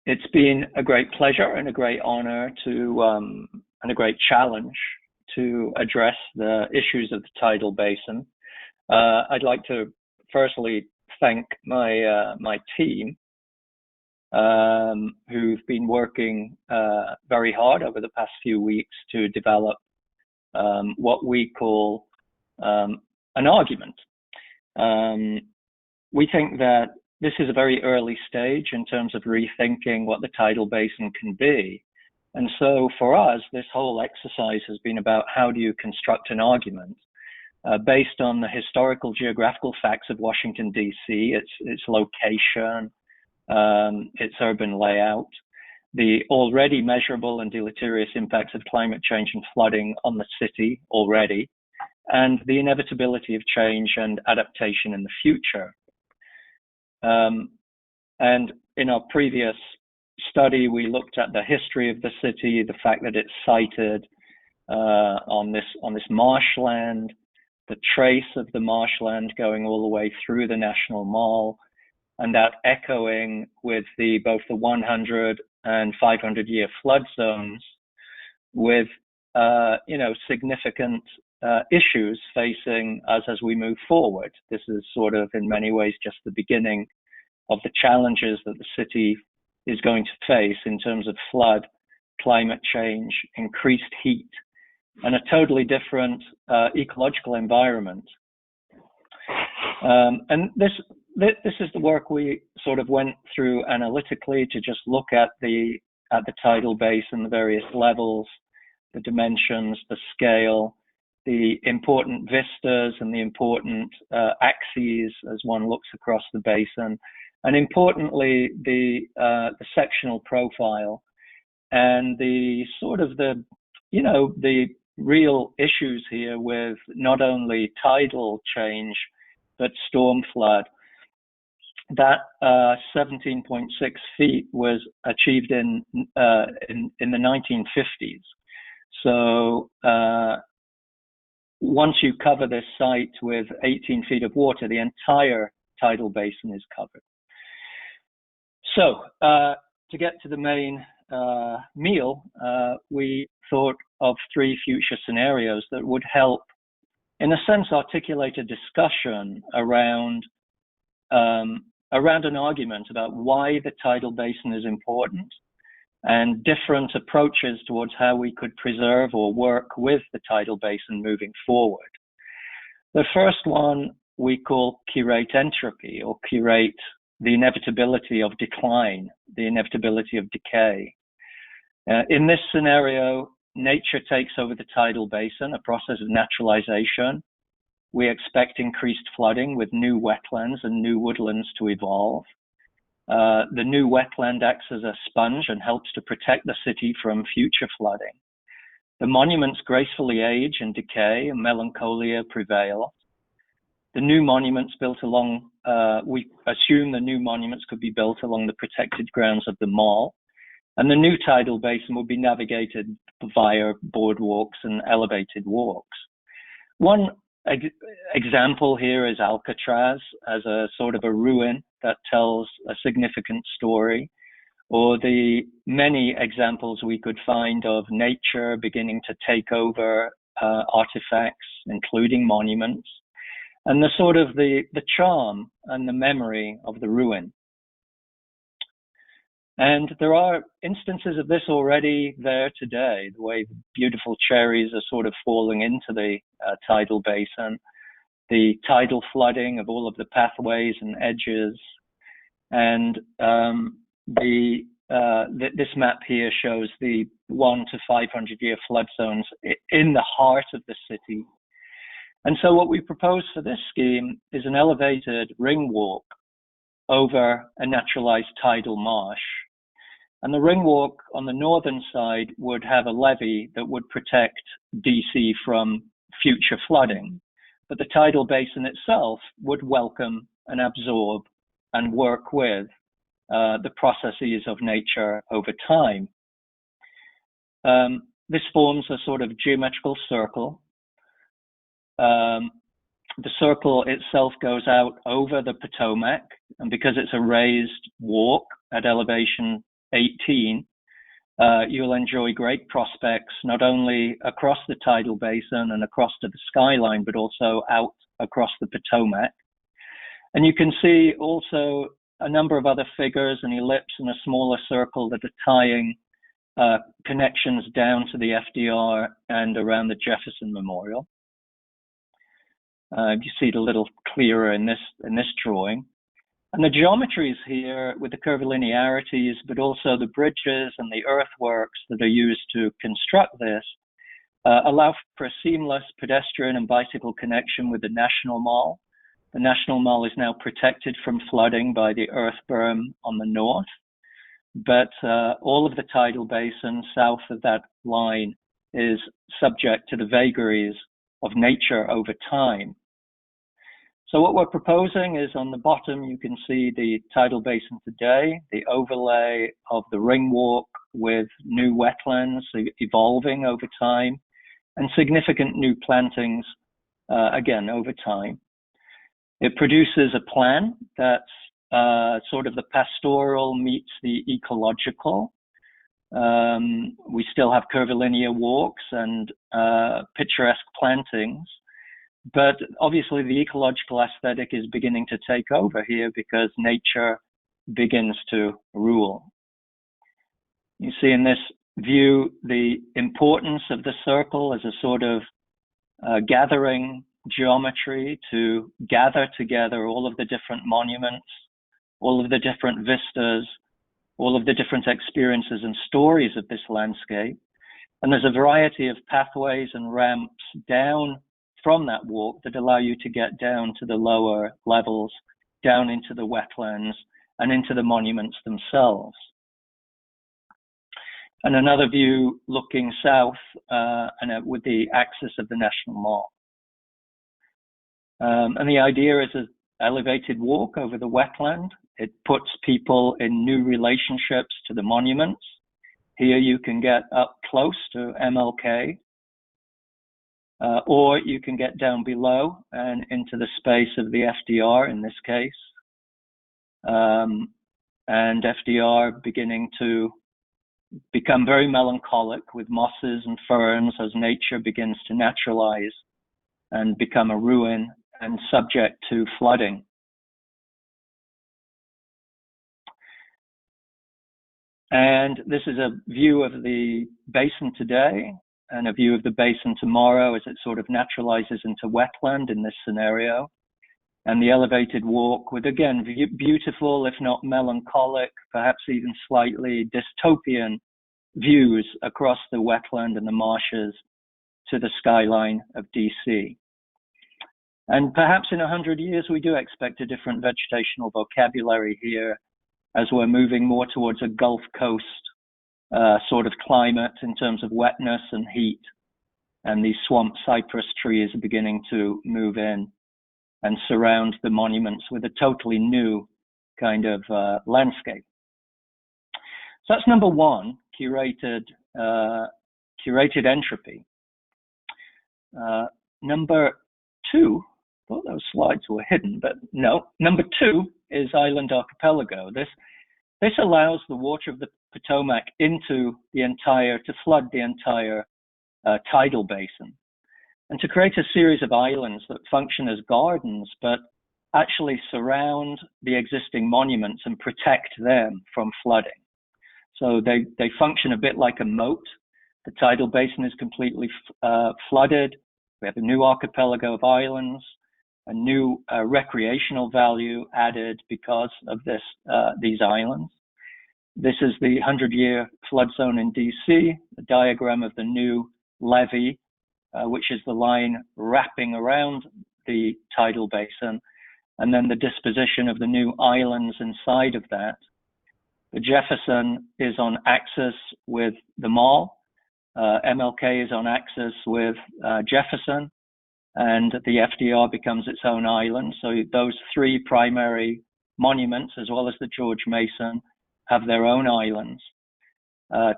It's been a great pleasure and a great honor and a great challenge to address the issues of the tidal basin. I'd like to firstly thank my team who've been working very hard over the past few weeks to develop what we call an argument. We think that this is a very early stage in terms of rethinking what the tidal basin can be. And so for us, this whole exercise has been about how do you construct an argument based on the historical geographical facts of Washington, D.C., its location, its urban layout, the already measurable and deleterious impacts of climate change and flooding on the city already, and the inevitability of change and adaptation in the future. And in our previous study, we looked at the history of the city, the fact that it's sited on this marshland, the trace of the marshland going all the way through the National Mall, and that echoing with both the 100 and 500-year flood zones, with significant issues facing us as we move forward. This is sort of in many ways just the beginning of the challenges that the city is going to face in terms of flood, climate change, increased heat, and a totally different ecological environment. And this is the work we sort of went through analytically to just look at the tidal basin, the various levels, the dimensions, the scale, the important vistas and the important axes as one looks across the basin, and importantly the sectional profile and the sort of the real issues here with not only tidal change but storm flood. That 17.6 feet was achieved in the 1950s. So once you cover this site with 18 feet of water, the entire tidal basin is covered. So to get to the main meal, we thought of three future scenarios that would help, in a sense, articulate a discussion around an argument about why the tidal basin is important and different approaches towards how we could preserve or work with the tidal basin moving forward. The first one we call curate entropy, or curate the inevitability of decline, the inevitability of decay. In this scenario, nature takes over the tidal basin, a process of naturalization. We expect increased flooding with new wetlands and new woodlands to evolve. The new wetland acts as a sponge and helps to protect the city from future flooding. The monuments gracefully age and decay, and melancholia prevails. The new monuments built along, we assume the new monuments could be built along the protected grounds of the mall, and the new tidal basin will be navigated via boardwalks and elevated walks. One example here is Alcatraz as a sort of a ruin that tells a significant story, or the many examples we could find of nature beginning to take over artifacts, including monuments, and the sort of the charm and the memory of the ruin. And there are instances of this already there today, the way the beautiful cherries are sort of falling into the tidal basin, the tidal flooding of all of the pathways and edges. And this map here shows the 1 to 500 year flood zones in the heart of the city. And so what we propose for this scheme is an elevated ring walk over a naturalized tidal marsh. And the ring walk on the northern side would have a levee that would protect DC from future flooding. But the tidal basin itself would welcome and absorb and work with the processes of nature over time. This forms a sort of geometrical circle. The circle itself goes out over the Potomac, and because it's a raised walk at elevation 18, you'll enjoy great prospects, not only across the tidal basin and across to the skyline, but also out across the Potomac. And you can see also a number of other figures, an ellipse and a smaller circle that are tying connections down to the FDR and around the Jefferson Memorial. You see it a little clearer in this drawing. And the geometries here with the curvilinearities, but also the bridges and the earthworks that are used to construct this, allow for a seamless pedestrian and bicycle connection with the National Mall. The National Mall is now protected from flooding by the earth berm on the north, but all of the tidal basin south of that line is subject to the vagaries of nature over time. So what we're proposing is on the bottom, you can see the tidal basin today, the overlay of the ring walk with new wetlands evolving over time, and significant new plantings, again, over time. It produces a plan that's sort of the pastoral meets the ecological. We still have curvilinear walks and picturesque plantings, but obviously the ecological aesthetic is beginning to take over here because nature begins to rule. You see in this view the importance of the circle as a sort of gathering geometry to gather together all of the different monuments, all of the different vistas, all of the different experiences and stories of this landscape. And there's a variety of pathways and ramps down from that walk that allow you to get down to the lower levels, down into the wetlands and into the monuments themselves. And another view looking south and with the axis of the National Mall. And the idea is an elevated walk over the wetland. It puts people in new relationships to the monuments. Here you can get up close to MLK, or you can get down below and into the space of the FDR in this case. And FDR beginning to become very melancholic with mosses and ferns as nature begins to naturalize and become a ruin and subject to flooding. And this is a view of the basin today and a view of the basin tomorrow as it sort of naturalizes into wetland in this scenario. And the elevated walk with, again, beautiful, if not melancholic, perhaps even slightly dystopian views across the wetland and the marshes to the skyline of DC. And perhaps in 100 years, we do expect a different vegetational vocabulary here as we're moving more towards a Gulf Coast sort of climate in terms of wetness and heat. And these swamp cypress trees are beginning to move in and surround the monuments with a totally new kind of landscape. So that's number one, curated entropy. Number two, I thought those slides were hidden, but no. Number two is island archipelago. This allows the water of the Potomac to flood the entire tidal basin, and to create a series of islands that function as gardens, but actually surround the existing monuments and protect them from flooding. So they function a bit like a moat. The tidal basin is completely flooded. We have a new archipelago of islands, a new recreational value added because of these islands. This is the 100-year flood zone in DC, a diagram of the new levee, which is the line wrapping around the tidal basin, and then the disposition of the new islands inside of that. The Jefferson is on axis with the mall, MLK is on axis with Jefferson, and the FDR becomes its own island. So those three primary monuments, as well as the George Mason, have their own islands.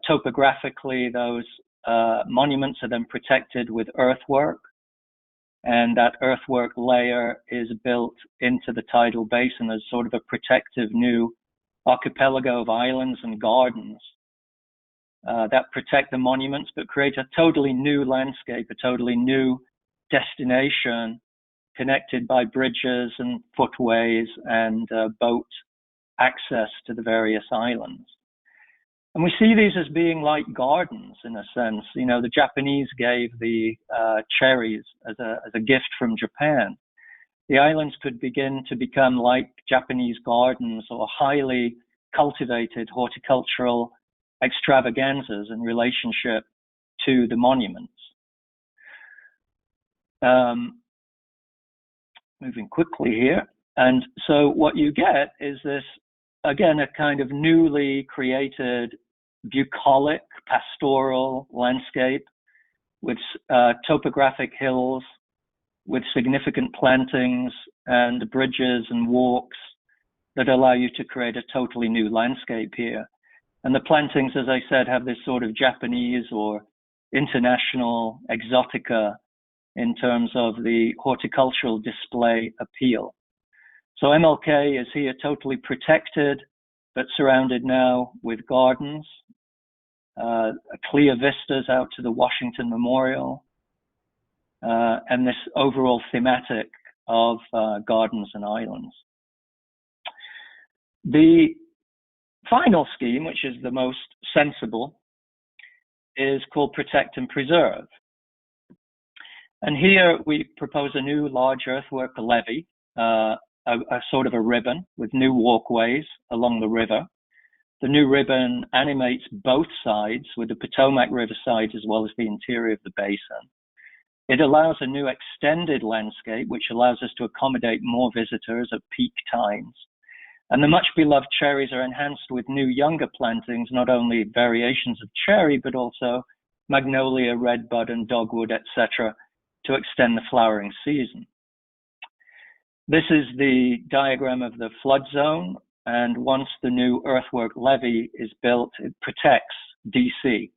Topographically, those monuments are then protected with earthwork, and that earthwork layer is built into the tidal basin as sort of a protective new archipelago of islands and gardens that protect the monuments, but create a totally new landscape, a totally new destination connected by bridges and footways and boat access to the various islands. And we see these as being like gardens in a sense. You know, the Japanese gave the cherries as a gift from Japan. The islands could begin to become like Japanese gardens or highly cultivated horticultural extravaganzas in relationship to the monuments. Moving quickly here. And so what you get is this, again, a kind of newly created bucolic pastoral landscape with topographic hills, with significant plantings and bridges and walks that allow you to create a totally new landscape here. And the plantings, as I said, have this sort of Japanese or international exotica in terms of the horticultural display appeal. So MLK is here totally protected, but surrounded now with gardens, clear vistas out to the Washington Memorial, and this overall thematic of gardens and islands. The final scheme, which is the most sensible, is called Protect and Preserve. And here we propose a new large earthwork levee, a sort of a ribbon with new walkways along the river. The new ribbon animates both sides, with the Potomac River side as well as the interior of the basin. It allows a new extended landscape, which allows us to accommodate more visitors at peak times. And the much beloved cherries are enhanced with new younger plantings, not only variations of cherry, but also magnolia, redbud, and dogwood, etc., to extend the flowering season. This is the diagram of the flood zone, and once the new earthwork levee is built, it protects DC,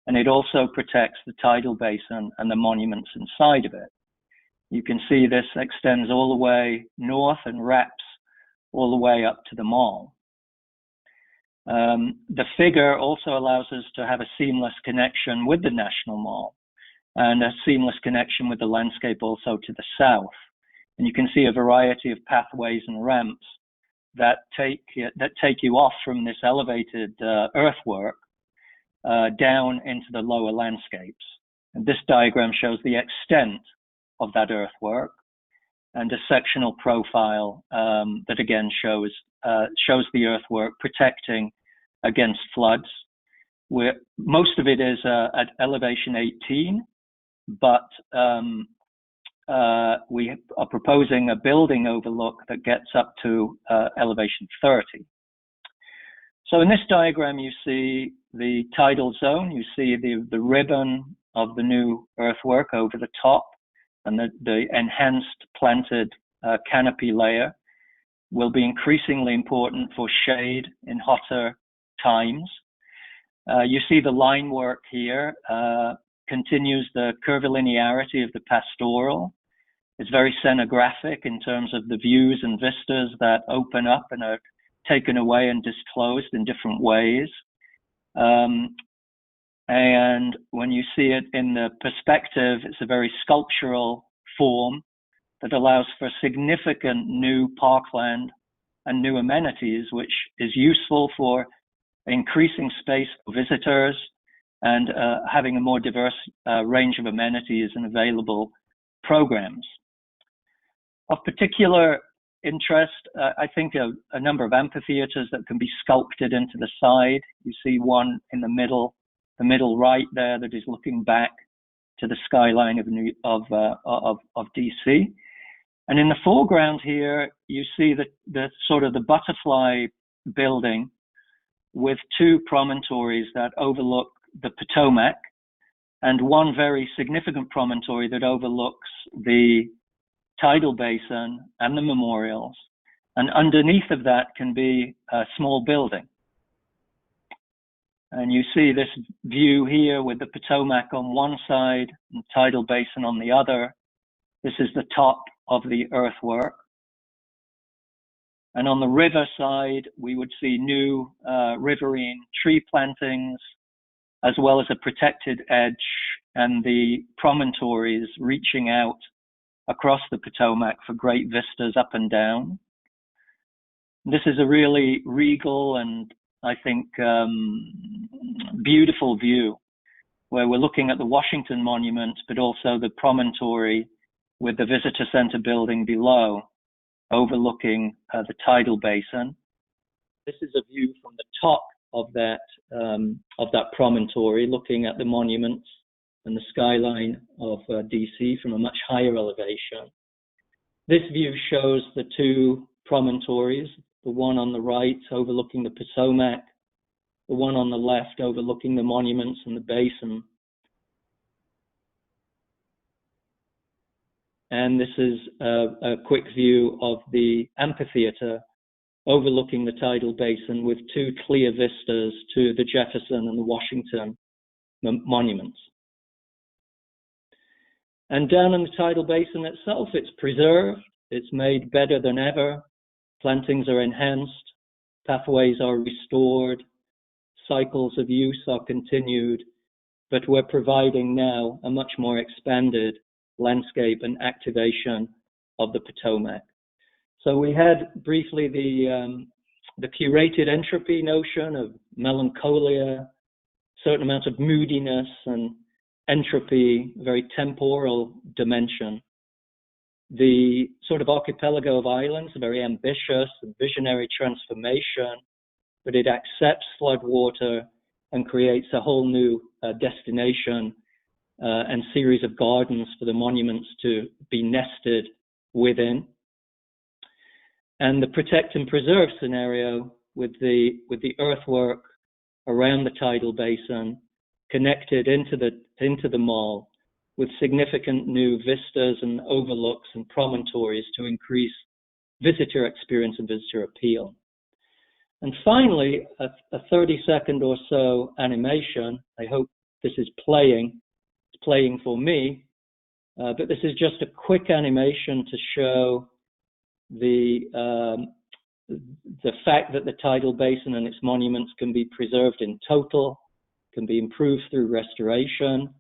and it also protects the tidal basin and the monuments inside of it. You can see this extends all the way north and wraps all the way up to the mall. The figure also allows us to have a seamless connection with the National Mall and a seamless connection with the landscape also to the south. And you can see a variety of pathways and ramps that take you off from this elevated earthwork down into the lower landscapes. And this diagram shows the extent of that earthwork and a sectional profile that again shows the earthwork protecting against floods. Most of it is at elevation 18, but we are proposing a building overlook that gets up to elevation 30. So in this diagram, you see the tidal zone, you see the ribbon of the new earthwork over the top, and the enhanced planted canopy layer will be increasingly important for shade in hotter times. You see the line work here continues the curvilinearity of the pastoral. It's very scenographic in terms of the views and vistas that open up and are taken away and disclosed in different ways. And when you see it in the perspective, it's a very sculptural form that allows for significant new parkland and new amenities, which is useful for increasing space for visitors and having a more diverse range of amenities and available programs. Of particular interest, I think a number of amphitheaters that can be sculpted into the side. You see one in the middle right there that is looking back to the skyline of DC. And in the foreground here, you see the sort of the butterfly building with two promontories that overlook the Potomac and one very significant promontory that overlooks the tidal basin and the memorials. And underneath of that can be a small building. And you see this view here with the Potomac on one side and tidal basin on the other. This is the top of the earthwork. And on the river side, we would see new riverine tree plantings, as well as a protected edge and the promontories reaching out across the Potomac for great vistas up and down. This is a really regal and, I think, beautiful view, where we're looking at the Washington Monument, but also the promontory with the visitor center building below, overlooking the tidal basin. This is a view from the top of that promontory, looking at the monuments and the skyline of DC from a much higher elevation. This view shows the two promontories, the one on the right overlooking the Potomac, the one on the left overlooking the monuments and the basin. And this is a quick view of the amphitheater overlooking the tidal basin with two clear vistas to the Jefferson and the Washington monuments. And down in the tidal basin itself, it's preserved, it's made better than ever. Plantings are enhanced, pathways are restored, cycles of use are continued, but we're providing now a much more expanded landscape and activation of the Potomac. So we had briefly the curated entropy notion of melancholia, certain amount of moodiness and entropy, very temporal dimension. The sort of archipelago of islands, a very ambitious and visionary transformation, but it accepts flood water and creates a whole new destination and series of gardens for the monuments to be nested within. And the protect and preserve scenario with the earthwork around the tidal basin connected into the mall with significant new vistas and overlooks and promontories to increase visitor experience and visitor appeal. And finally, a 30-second or so animation. I hope this is playing. It's playing for me, but this is just a quick animation to show the fact that the tidal basin and its monuments can be preserved in total, can be improved through restoration.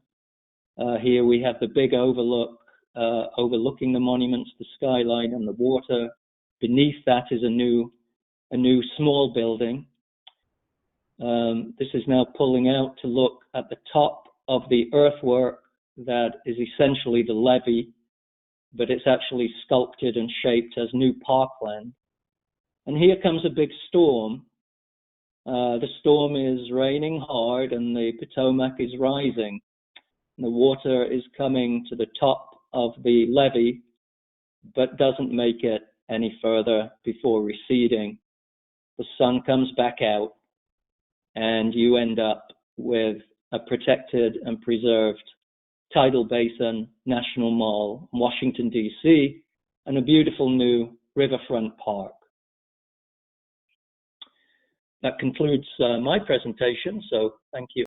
Here we have the big overlook overlooking the monuments, the skyline, and the water. Beneath that is a new small building. This is now pulling out to look at the top of the earthwork that is essentially the levee, but it's actually sculpted and shaped as new parkland. And here comes a big storm. The storm is raining hard and the Potomac is rising. The water is coming to the top of the levee, but doesn't make it any further before receding. The sun comes back out, and you end up with a protected and preserved tidal basin National Mall, Washington, D.C., and a beautiful new riverfront park. That concludes my presentation, so thank you.